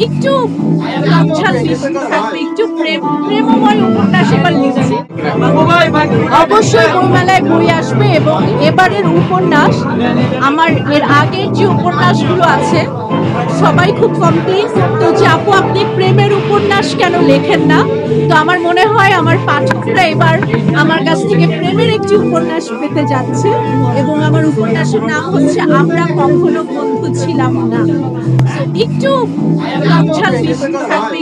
একটু একটু প্রেমময় উপন্যাস এবার লিখছি। অবশ্যই বইমেলায় বই আসবে এবং এবারের উপন্যাস আমার এর আগের যে উপন্যাসগুলো আছে সবাই খুব কমপ্লেইন করতো যে আপু আপনি প্রেমের উপন্যাস কেন লেখেন না। তো আমার মনে হয় আমার পাঠকরা এবার আমার কাছ থেকে প্রেমের একটি উপন্যাস পেতে যাচ্ছে এবং আমার উপন্যাসের নাম হচ্ছে আমরা কখনো বন্ধু ছিলাম না। একটু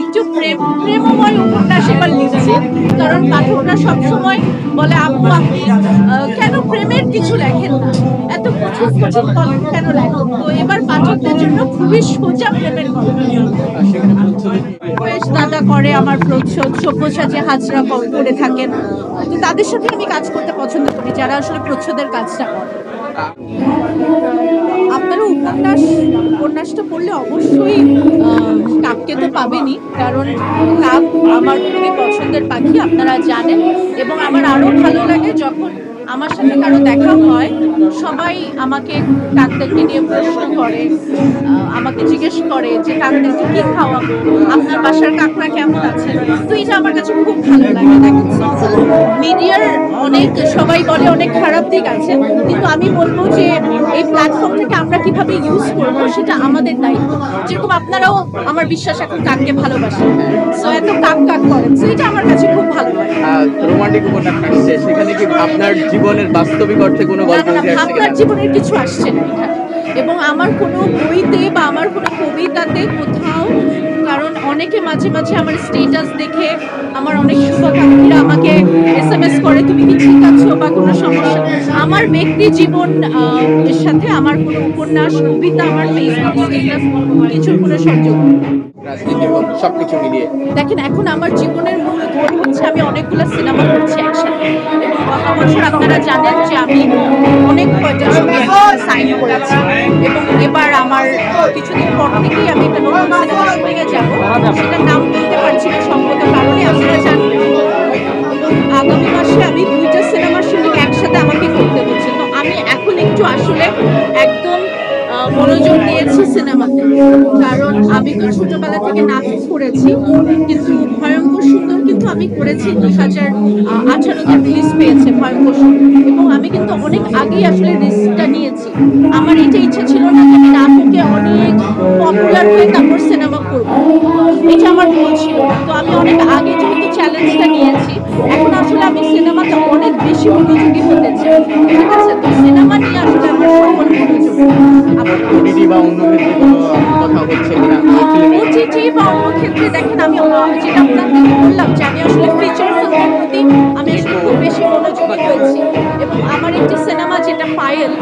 একটু প্রেমময় উপন্যাস এবার লিখছি, কারণ পাঠকরা সবসময় বলে আপু আপনি কেন প্রেমের কিছু লেখেন না, এত কঠিন কঠিন গল্প কেন লেখেন। তো এবার পাঠকদের জন্য খুবই সোজা প্রেমের গল্প। দাদা করে আমার প্রচ্ছদ, সব্যসাচী হাজরা করে থাকেন, তো তাদের সাথে আমি কাজ করতে পছন্দ করি যারা আসলে প্রচ্ছদের কাজটা করে। আপনারা উপন্যাসটা পড়লে অবশ্যই কাককে তো পাবেনই, কারণ কাক আমার খুবই পছন্দের পাখি আপনারা জানেন। এবং আমার আরো ভালো লাগে যখন আমার সাথে কারো দেখা হয়, সবাই আমাকে কাকদেরকে নিয়ে প্রশ্ন করে, আমাকে জিজ্ঞেস করে যে কাকদেরকে কি খাওয়াবো, আপনার বাসার কাকরা কেমন আছে। তো এটা আমার কাছে খুব ভালো লাগে। দেখেন মিডিয়ার অনেক সবাই বলে অনেক খারাপ দিক আছে, কিন্তু আমি বলবো যে এই প্ল্যাটফর্মটাকে আমরা কিভাবে ইউজ করবো সেটা আমাদের দায়িত্ব। যেরকম আপনারাও আমার বিশ্বাস এখন কাককে ভালোবাসেন, সো এত কাক কাক করেন, সেটা আমার কাছে খুব ভালো লাগে। রোমান্টিক উপন্যাস আসছে, সেখানে কি আপনার জীবনের বাস্তবিক অর্থে কোনো গল্প উঠে আসছে? আপনার জীবনের কিছু আসছে না এখানে, এবং আমার কোনো বইতে বা আমার কোনো কবিতাতে কোথাও, কারণ অনেকে মাঝে মাঝে আমার স্ট্যাটাস দেখে আমার অনেক শুভাকাঙ্ক্ষীরা আমাকে SMS করে তুমি কি ঠিক আছো বা কোনো সমস্যা। আমার ব্যক্তি জীবন এর সাথে আমার কোনো উপন্যাস কবিতা আমার ফেসবুক স্ট্যাটাস কিছুর কোনো সংযোগ নেই। রাজনীতি সবকিছু মিলিয়ে দেখেন এখন আমার জীবনের মূল গোল হচ্ছে আমি অনেকগুলো সিনেমা করছি একসাথে, এবং গত বছর আপনারা জানেন যে আমি অনেক কয়টা ছবি সাইন করেছি, এবং এবার আমার কিছুদিন পর থেকেই আমি একটা নতুন সিনেমা শুটিংয়ে যাবো, সেটার নাম বলতে পারছি না সঙ্গত কারণে, আপনারা জানেন। আগামী মাসে আমি 2টা সিনেমার শুটিং একসাথে আমাকে করতে হচ্ছে, তো আমি এখন একটু আসলে একদম মনোযোগ দিয়েছি সিনেমাতে, কারণ আমি তো ছোটবেলা থেকে নাটক করেছি, কিন্তু ভয়ঙ্কর সুন্দর কিন্তু আমি করেছি 2018-তে রিলিজ পেয়েছে ভয়ঙ্কর সুন্দর, এবং আমি কিন্তু অনেক আগেই আসলে রিস্কটা নিয়েছি। আমার এটা ইচ্ছা ছিল না যে আমি নাটকে অনেক পপুলার হয়ে তারপর সিনেমা করব, এটা আমার গোল ছিল না। তো আমি অনেক আগে যেহেতু চ্যালেঞ্জটা নিয়েছি, এখন আসলে আমি সিনেমাতে অনেক বেশি মনোযোগী হতে চাই, ঠিক আছে। তো সিনেমা নিয়ে আসলে আমার সকল মনোযোগ। ওটিটি বা অন্য ক্ষেত্রে কোনো কথা হচ্ছে কিনা? ওটিটি বা অন্য ক্ষেত্রে দেখেন আমি যেটা আপনাকে বললাম যে আমি আসলে ফিচার ফিল্মের প্রতি আমি আসলে খুব বেশি মনোযোগী হয়েছি, এবং আমার একটি সিনেমা যেটা পায়েল,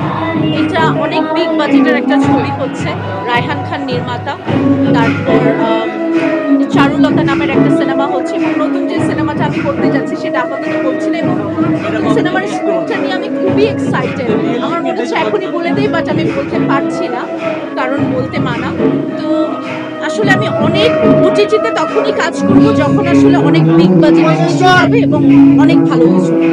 এটা অনেক বিগ বাজেটের একটা ছবি হচ্ছে, রায়হান খান নির্মাতা। তারপর চারুলতা নামের একটা সিনেমা হচ্ছে, এবং নতুন যে সিনেমাটা আমি করতে যাচ্ছি সেটা আপাতত করছি না, এবং নতুন সিনেমার স্ক্রিপ্টটা নিয়ে আমি খুবই এক্সাইটেড। আমার মনে হচ্ছে এখনই বলে দেই, বাট আমি বলতে পারছি না কারণ বলতে মানা। তো আসলে আমি অনেক ওটিটিতে তখনই কাজ করব যখন আসলে অনেক বিগ বাজেটের কিছু হবে এবং অনেক ভালো কিছু হবে।